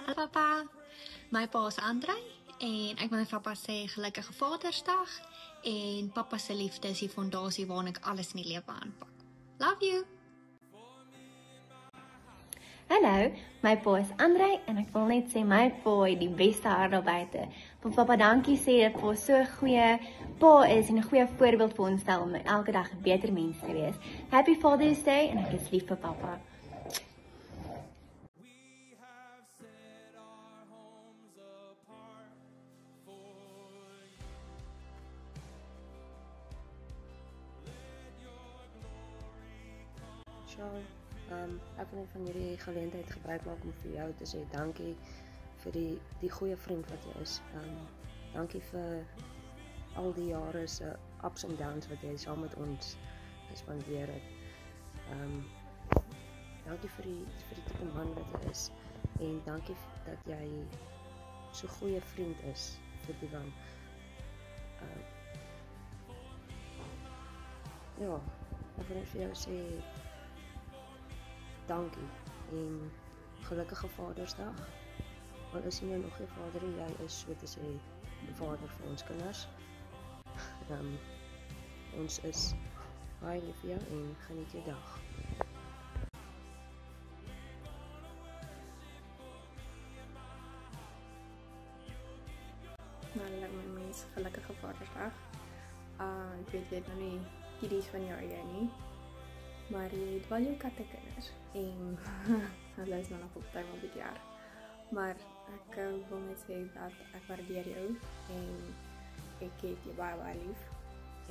Hallo papa, my pa is Andrei en ek wil net vir papa sê gelukkige Vadersdag en papa se liefde is die fondasie waarna ek alles in die lewe aanpak. Love you! Hallo, my pa is Andrei en ek wil net sê my pa het die beste hart daar buite. Wil papa dankie sê dat pa so 'n goeie pa is en 'n goeie voorbeeld vir ons stel om elke dag 'n beter mens te wees. Happy Father's Day en ek is lief vir papa. Ek wil net van hierdie geleentheid gebruik maak om vir jou te sê dankie vir die goeie vriend wat jy is. Dankie vir al die jare se ups en downs wat jy saam met ons gespandeer het. Dankie vir die tipe man wat jy is en dankie dat jy so goeie vriend is vir Divan. Ja, ek wil net vir jou sê dankie en gelukkige Vadersdag. Al is jy nou nog geen vader en jy is so te sê die vader vir ons kinders. Ons is baie lief vir jou en geniet jou dag. Nou, my mens, gelukkige Vadersdag. Ek weet jy het nou nie kiddies van jou eie nie, maar jy het wel jou kattekinders en hulle is nou nog op tyd op die jaar. Maar ek wil net sê dat ek waardeer jou en ek het jou baie lief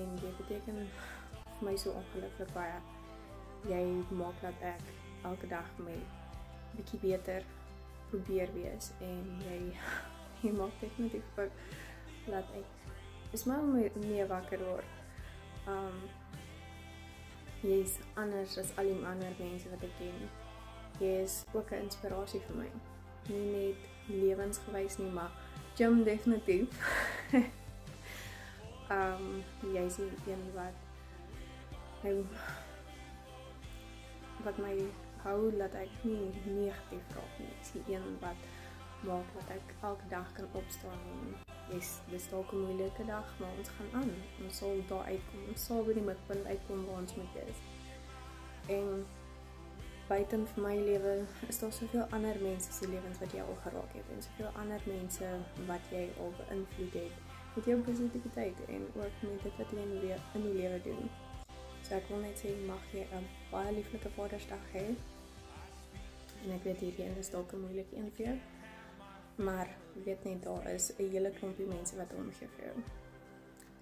en jy beteken vir my so ongelooflik baie. Jy maak dat ek elke dag my bietjie beter probeer wees en jy maak definitief ook dat ek is maar meer wakker word. Jy is anders as al die ander mense wat ek ken. Jy is ook 'n inspirasie vir my. Nie net lewensgewys nie, maar gym definitief. Jy is die een wat my hou dat ek nie negatief raak nie. Jy is die een wat maak dat ek elke dag kan opstaan en dis dalk 'n moeilike dag, maar ons gaan aan. Ons sal daar uitkom. Ons sal by die mikpunt uitkom waar ons moet wees. En buiten vir my lewe is daar soveel ander mense se lewens wat jy al geraak het en soveel ander mense wat jy al beïnvloed het met jou positiwiteit en ook met dit wat jy in die lewe doen. So ek wil net sê mag jy 'n baie lieflike Vadersdag hê. En ek weet hierdie een is dalk 'n moeilike een vir jou. Maar weet net, daar is 'n hele klompie mense wat omgee vir jou.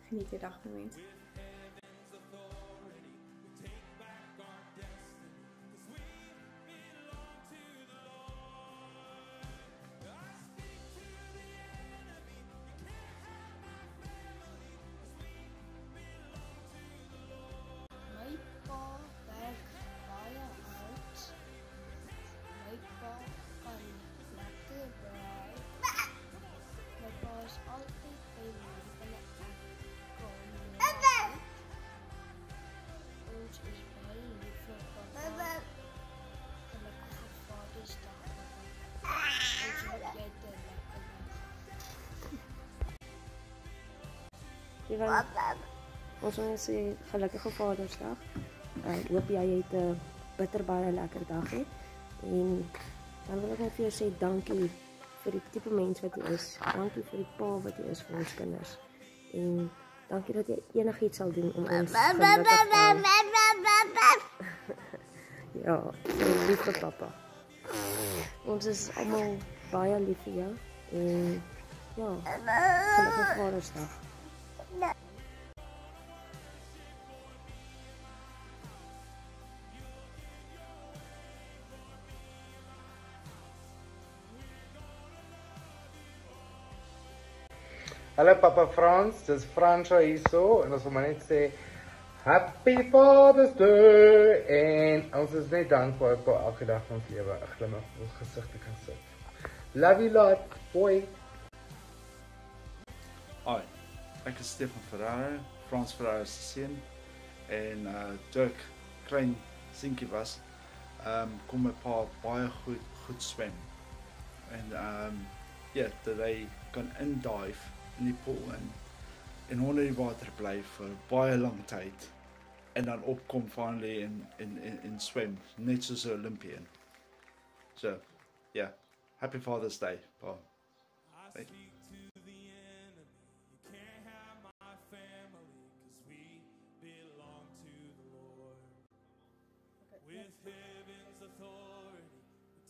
Geniet jou dag, my mens. My pa werk baie hard. My pa kan lekker braai. My pa is altyd by my wanneer ek kom. Ons is baie lief vir papa. Gelukkige Vadersdag. Ons hoop jy het 'n lekker Divan, ons wil sê gelukkige Vadersdag. Ek hoop jy het 'n bitter baie lekker dag hê. En dan wil ek net vir jou sê dankie vir die tipe mens wat jy is. Dankie vir die pa wat jy is vir ons kinders. En dankie dat jy enigiets sal doen om ons gelukkig te hou. Ja, lief vir papa. Ons is almal baie lief vir jou. En ja, gelukkige Vadersdag. Hallo Papa Frans, dis Fransjo hierso en ons wil maar net sê Happy Father's Day en ons is net dankbaar vir elke dag van ons lewe 'n glimlag op ons gesig te kan sit. Love you lot, boy. Hi, ek is Stefan Ferraro, Frans Ferraro se seun en toe ek klein seentjie was, kom my pa baie goed swem. En ja, dat hy kan indive in die pool en onder die water bly vir baie lang tyd en dan opkom finally en swem, net soos 'n Olympian. So, yeah, happy Father's Day, Pa. Right.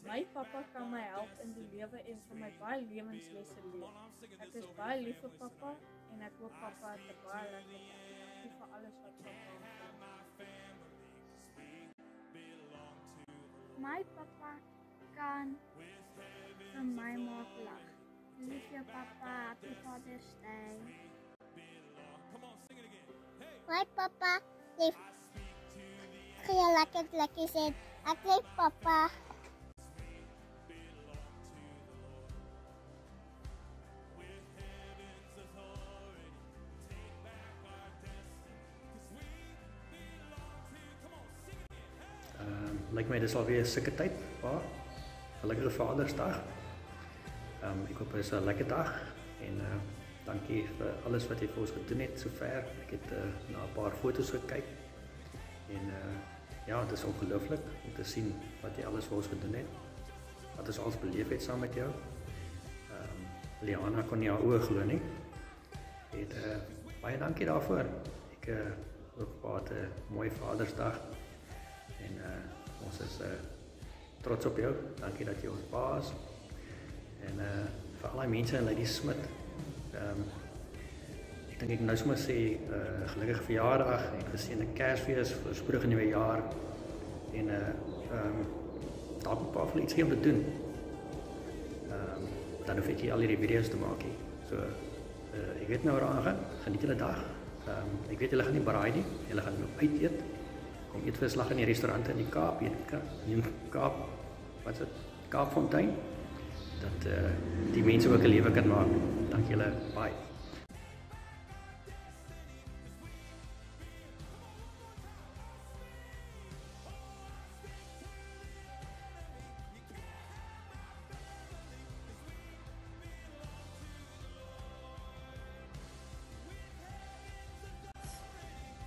My papa kan my help in die lewe en vir my baie lewenslesse leer. Ek is baie lief vir papa en ek hoop papa het 'n baie lekker dag. Dankie vir alles wat papa doen. My papa kan vir my maak lag. Lief jou papa, happy Father's Day. My papa lief. Gee lekker sê. Ek lief papa. Lyk my dis alweer sulke tyd, Pa. Gelukkige Vadersdag. Ek hoop dit is 'n lekker dag en dankie vir alles wat jy vir ons gedoen het sover. Ek het na 'n paar foto's gekyk en ja, dit is ongelooflik om te sien wat jy alles vir ons gedoen het. Wat ons alles beleef het saam met jou. Liana kon nie haar oë glo nie. Baie dankie daarvoor. Ek hoop Pa het 'n mooi Vadersdag en ons is trots op jou. Dankie dat jy ons pa is. En vir al die mense in Lady Smith, ek dink ek nou sommer sê gelukkige verjaardag en geseënde Kersfees, voorspoedige nuwe jaar en dalk 'n paar iets om te doen. Dan hoef ek nie al hierdie video's te maak nie. So ek weet nou waar aangaan. Geniet julle dag. Ek weet julle gaan nie braai nie. Julle gaan nou uit eet. Kom eet vir 'n slag in die restaurante in die Kaap, wat is dit? Kaapfontein. Dat die mense ook 'n lewe kan maak. Dank julle baie.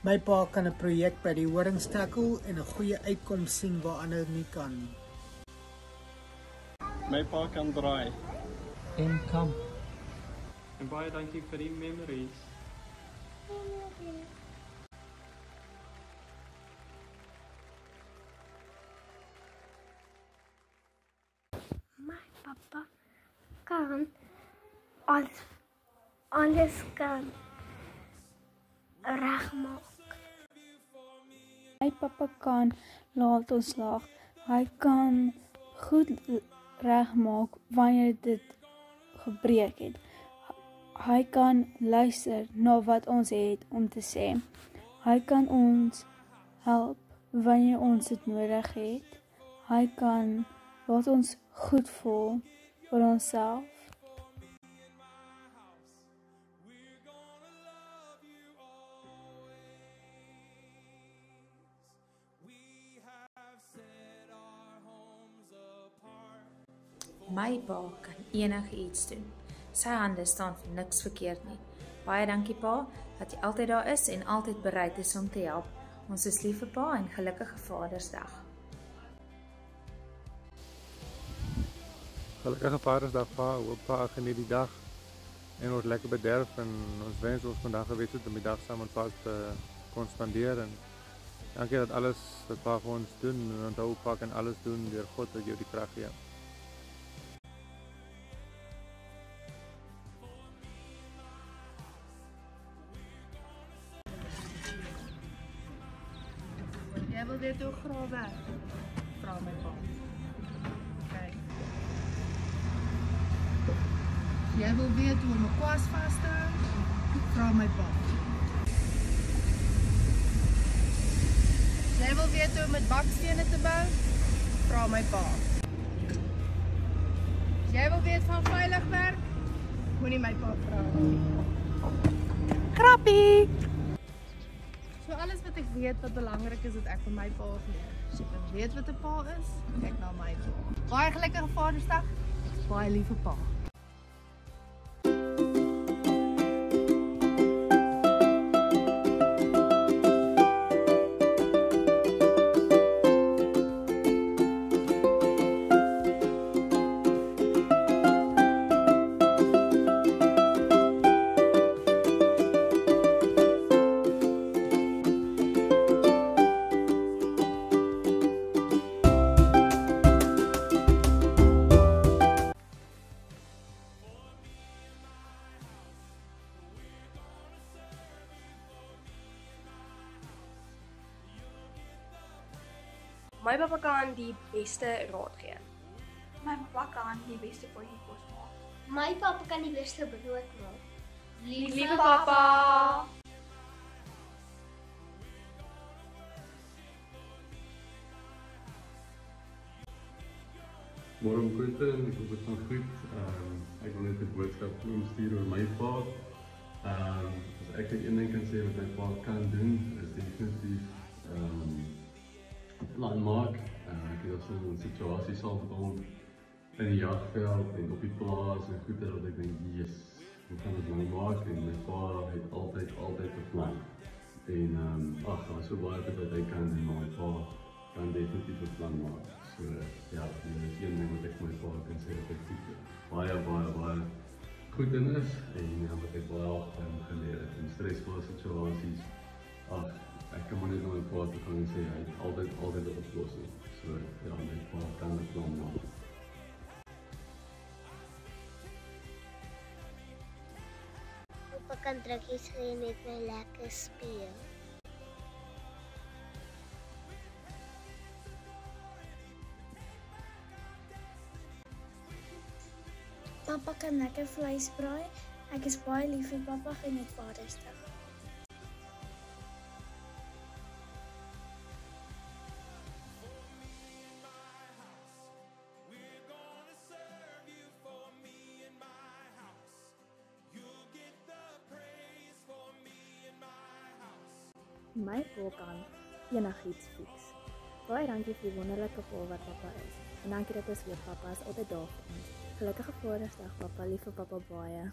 My pa kan 'n projek by die horings tackle en 'n goeie uitkoms sien waar ander nie kan nie. My pa kan draai en kamp. En baie dankie vir die memories. My papa kan alles kan regmaak. My papa kan laat ons lag. Hy kan goed regmaak wanneer dit gebreek het. Hy kan luister na wat ons het om te sê. Hy kan ons help wanneer ons dit nodig het. Hy kan laat ons goed voel vir onsself. My pa kan enige iets doen. Sy hande staan vir niks verkeerd nie. Baie dankie Pa, dat jy altyd daar is en altyd bereid is om te help. Ons is lief vir Pa en gelukkige Vadersdag. Gelukkige Vadersdag Pa, hoop Pa geniet die dag en ons lekker bederf en ons wens ons vandag geweet het om die dag saam met Pa te kon spandeer en dankie dat alles wat Pa vir ons doen en onthou Pa kan alles doen deur God wat jou die krag gee. Jy wil weet hoe graag werk? Vra my pa. Kyk. Jy wil weet hoe om 'n kwas vas te hou? Vra my pa. Jy wil weet hoe om met bakstene te bou? Vra my pa. Jy wil weet van veilig werk? Moenie my pa vra nie. Grappie! So alles wat ek weet wat belangrik is, wat ek van my pa geleer. As jy weet wat 'n pa is, kyk na my pa. Baie gelukkige Vadersdag. Baie lief vir pa. My pappa kan die beste raad gee. My pappa kan die beste potjie kos maak. My pappa kan die beste brood maak. Liewe pappa. Môre Quentin, ek hoop dit gaan goed. Ek wil net 'n boodskap stuur oor my pa. As ek net een ding kan sê wat my pa kan doen, is definitief plan maak. Ek het al so 'n situasie saam met hom in die jagveld en op die plaas en goeie wat ek dink, yes, hoe kan dit nou maak? En my pa het altyd 'n plan. En daar is so baie wat hy kan doen, maar my pa kan definitief 'n plan maak. So ja, dit is een ding wat ek my pa kan sê dat ek baie goed in is en wat ek baie geleer het in stresvolle situasies. Ek kan maar net na my pa toe gaan en sê, hy het altyd 'n oplossing. So ja, my pa kan 'n plan maak. Pappa kan drukkies gee en met my lekker speel. Pappa kan lekker vleis braai. Ek is baie lief vir pappa geniet Vadersdag. My pa kan enigiets fiks. Baie dankie vir die wonderlike pa wat pappa is. En dankie dat ons weet pappa is altyd daar vir ons. Gelukkige Vadersdag pappa, lief vir pappa baie.